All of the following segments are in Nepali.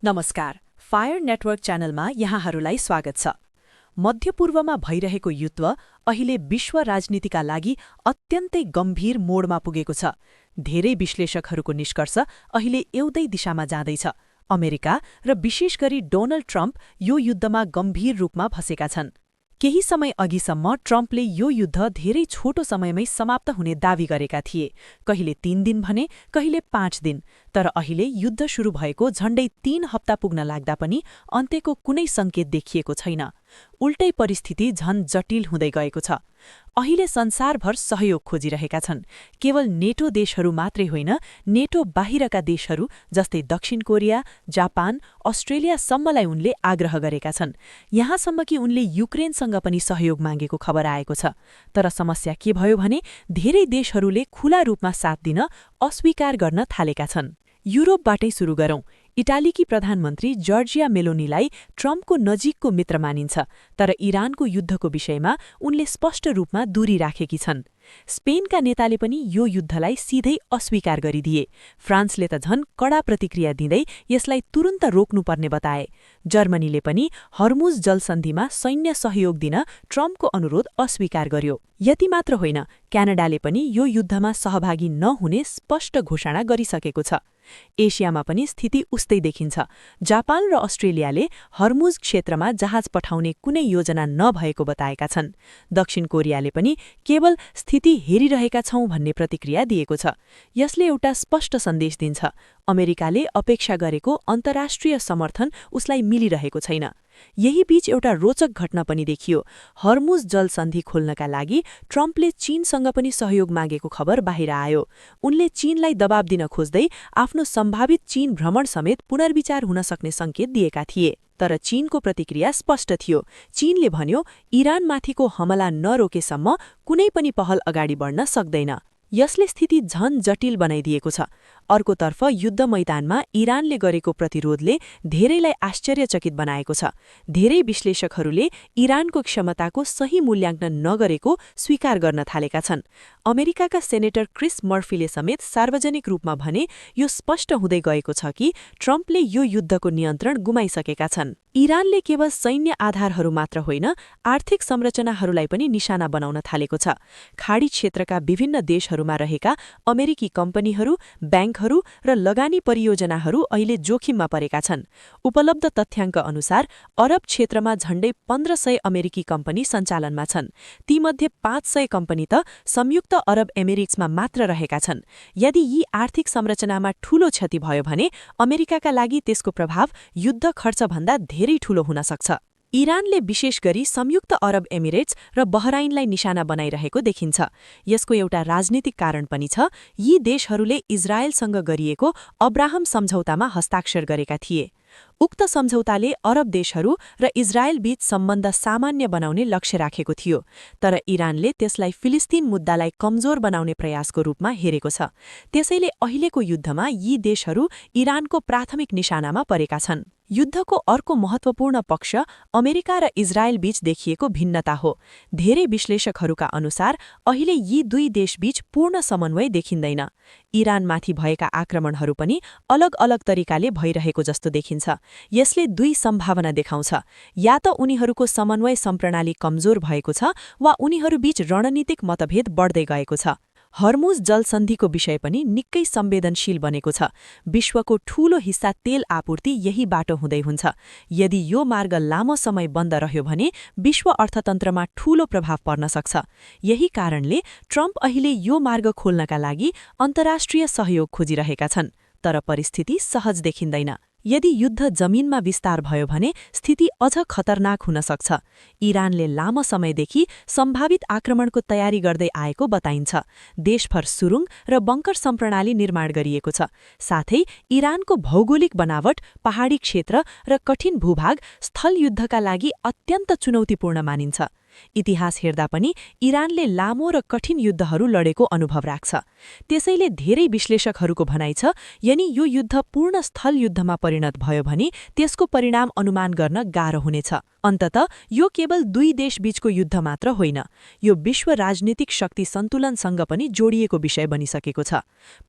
नमस्कार, फायर नेटवर्क च्यानलमा यहाँहरूलाई स्वागत छ। मध्यपूर्वमा भइरहेको युद्ध अहिले विश्व राजनीतिका लागि अत्यन्तै गम्भीर मोडमा पुगेको छ। धेरै विश्लेषकहरूको निष्कर्ष अहिले एउटै दिशामा जाँदैछ। अमेरिका र विशेष गरी डोनाल्ड ट्रम्प यो युद्धमा गम्भीर रूपमा फँसेका छन्। केही समय अघिसम्म ट्रम्पले यो युद्ध धेरै छोटो समयमै समाप्त हुने दावी गरेका थिए, कहिले 3 दिन भने कहिले 5 दिन। तर अहिले युद्ध सुरु भएको झण्डै 3 हप्ता पुग्न लाग्दा पनि अन्त्यको कुनै सङ्केत देखिएको छैन। उल्टै परिस्थिति झन जटिल हुँदै गएको छ। अहिले संसारभर सहयोग खोजिरहेका छन्। केवल नेटो देशहरू मात्रै होइन, नेटो बाहिरका देशहरू जस्तै दक्षिण कोरिया, जापान, अस्ट्रेलियासम्मलाई उनले आग्रह गरेका छन्। यहाँसम्म कि उनले युक्रेनसँग पनि सहयोग मागेको खबर आएको छ। तर समस्या के भयो भने धेरै देशहरूले खुला रूपमा साथ दिन अस्वीकार गर्न थालेका छन्। युरोपबाटै सुरु गरौं। इटालीकी प्रधानमन्त्री जर्जिया मेलोनीलाई ट्रम्पको नजिकको मित्र मानिन्छ, तर इरानको युद्धको विषयमा उनले स्पष्ट रूपमा दूरी राखेकी छन्। स्पेनका नेताले पनि यो युद्धलाई सिधै अस्वीकार गरिदिए। फ्रान्सले त झन कडा प्रतिक्रिया दिँदै यसलाई तुरुन्त रोक्नुपर्ने बताए। जर्मनीले पनि हर्मुज जलसन्धिमा सैन्य सहयोग दिन ट्रम्पको अनुरोध अस्वीकार गर्यो। यति मात्र होइन, क्यानाडाले पनि यो युद्धमा सहभागी नहुने स्पष्ट घोषणा गरिसकेको छ। एसियामा पनि स्थिति उस्तै देखिन्छ। जापान र अस्ट्रेलियाले हर्मुज क्षेत्रमा जहाज पठाउने कुनै योजना नभएको बताएका छन्। दक्षिण कोरियाले पनि केवल स्थिति हेरिरहेका छौं भन्ने प्रतिक्रिया दिएको छ। यसले एउटा स्पष्ट सन्देश दिन्छ, अमेरिकाले अपेक्षा गरेको अन्तर्राष्ट्रिय समर्थन उसलाई मिलिरहेको छैन। यही बीच एउटा रोचक घटना पनि देखियो। हर्मुज जलसन्धि खोल्नका लागि ट्रम्पले चीनसँग पनि सहयोग मागेको खबर बाहिर आयो। उनले चीनलाई दबाब दिन खोज्दै आफ्नो सम्भावित चीन भ्रमण समेत पुनर्विचार हुन सक्ने सङ्केत दिएका थिए। तर चीनको प्रतिक्रिया स्पष्ट थियो। चीनले भन्यो, इरानमाथिको हमला नरोकेसम्म कुनै पनि पहल अगाडि बढ्न सक्दैन। यसले स्थिति झन जटिल बनाइदिएको छ। अर्कोतर्फ युद्ध मैदानमा इरानले गरेको प्रतिरोधले धेरैलाई आश्चर्यचकित बनाएको छ। धेरै विश्लेषकहरूले इरानको क्षमताको सही मूल्याङ्कन नगरेको स्वीकार गर्न थालेका छन्। अमेरिकाका सेनेटर क्रिस मर्फीले समेत सार्वजनिक रूपमा भने यो स्पष्ट हुँदै गएको छ कि ट्रम्पले यो युद्धको नियन्त्रण गुमाइसकेका छन्। इरानले केवल सैन्य आधारहरू मात्र होइन, आर्थिक संरचनाहरूलाई पनि निशाना बनाउन थालेको छ। खाडी क्षेत्रका विभिन्न देशहरूमा रहेका अमेरिकी कम्पनीहरू, ब्याङ्कहरू र लगानी परियोजनाहरू अहिले जोखिममा परेका छन्। उपलब्ध तथ्याङ्क अनुसार अरब क्षेत्रमा झण्डै 1500 अमेरिकी कम्पनी सञ्चालनमा छन्। तीमध्ये 500 कम्पनी त संयुक्त अरब एमिरेट्समा मात्र रहेका छन्। यदि यी आर्थिक संरचनामा ठूलो क्षति भयो भने अमेरिकाका लागि त्यसको प्रभाव युद्ध खर्चभन्दा धेरै ठूलो हुन सक्छ। इरानले विशेष गरी संयुक्त अरब एमिरेट्स र बहराइनलाई निशाना बनाइरहेको देखिन्छ। यसको एउटा राजनीतिक कारण पनि छ। यी देशहरूले इजरायलसँग गरिएको अब्राहम सम्झौतामा हस्ताक्षर गरेका थिए। उक्त सम्झौताले अरब देशहरू र इजरायलबीच सम्बन्ध सामान्य बनाउने लक्ष्य राखेको थियो। तर इरानले त्यसलाई फिलिस्तिन मुद्दालाई कमजोर बनाउने प्रयासको रूपमा हेरेको छ। त्यसैले अहिलेको युद्धमा यी देशहरू इरानको प्राथमिक निशानामा परेका छन्। युद्धको अर्को महत्त्वपूर्ण पक्ष अमेरिका र इजरायलबीच देखिएको भिन्नता हो। धेरै विश्लेषकहरूका अनुसार अहिले यी दुई देशबीच पूर्ण समन्वय देखिँदैन। इरानमाथि भएका आक्रमणहरू पनि अलग अलग तरिकाले भइरहेको जस्तो देखिन्छ। यसले दुई सम्भावना देखाउँछ। या त उनीहरूको समन्वय सम्प्रणाली कमजोर भएको छ वा उनीहरूबीच रणनीतिक मतभेद बढ्दै गएको छ। हर्मुज जलसन्धिको विषय पनि निकै संवेदनशील बनेको छ। विश्वको ठूलो हिस्सा तेल आपूर्ति यही बाटो हुँदै हुन्छ। यदि यो मार्ग लामो समय बन्द रह्यो भने विश्व अर्थतन्त्रमा ठूलो प्रभाव पर्न सक्छ। यही कारणले ट्रम्प अहिले यो मार्ग खोल्नका लागि अन्तर्राष्ट्रिय सहयोग खोजिरहेका छन्। तर परिस्थिति सहज देखिँदैन। यदि युद्ध जमिनमा विस्तार भयो भने स्थिति अझ खतरनाक हुन सक्छ। इरानले लामो समयदेखि सम्भावित आक्रमणको तयारी गर्दै आएको बताइन्छ। देशभर सुरुङ र बङ्कर सम्प्रणाली निर्माण गरिएको छ। साथै इरानको भौगोलिक बनावट, पहाडी क्षेत्र र कठिन भूभाग स्थल युद्धका लागि अत्यन्त चुनौतीपूर्ण मानिन्छ। इतिहास हेर्दा पनि इरानले लामो र कठिन युद्धहरू लडेको अनुभव राख्छ। त्यसैले धेरै विश्लेषकहरूको भनाइ छ, यदि यो युद्ध पूर्ण स्थल युद्धमा परिणत भयो भने त्यसको परिणाम अनुमान गर्न गाह्रो हुनेछ। अन्ततः यो केवल दुई देशबीचको युद्ध मात्र होइन, यो विश्व राजनीतिक शक्ति सन्तुलनसँग पनि जोडिएको विषय बनिसकेको छ।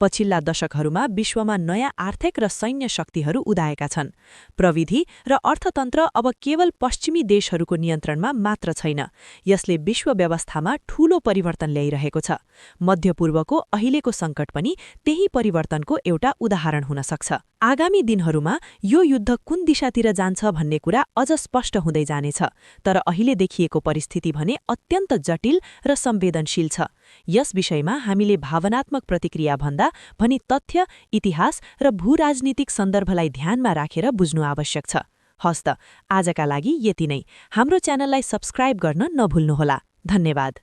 पछिल्ला दशकहरूमा विश्वमा नयाँ आर्थिक र सैन्य शक्तिहरू उदाएका छन्। प्रविधि र अर्थतन्त्र अब केवल पश्चिमी देशहरूको नियन्त्रणमा मात्र छैन, यसले विश्व व्यवस्थामा ठूलो परिवर्तन ल्याइरहेको छ। मध्यपूर्वको अहिलेको सङ्कट पनि त्यही परिवर्तनको एउटा उदाहरण हुन सक्छ। आगामी दिनहरूमा यो युद्ध कुन दिशातिर जान्छ भन्ने कुरा अझ स्पष्ट हुँदै जानेछ, तर अहिले देखिएको परिस्थिति भने अत्यन्त जटिल र संवेदनशील छ। यस विषयमा हामीले भावनात्मक प्रतिक्रिया भन्दा भनी तथ्य, इतिहास र भूराजनीतिक सन्दर्भलाई ध्यानमा राखेर बुझ्नु आवश्यक छ। हस्त आजका लागि यति नै। हाम्रो च्यानललाई सब्स्क्राइब गर्न नभुल्नुहोला। धन्यवाद।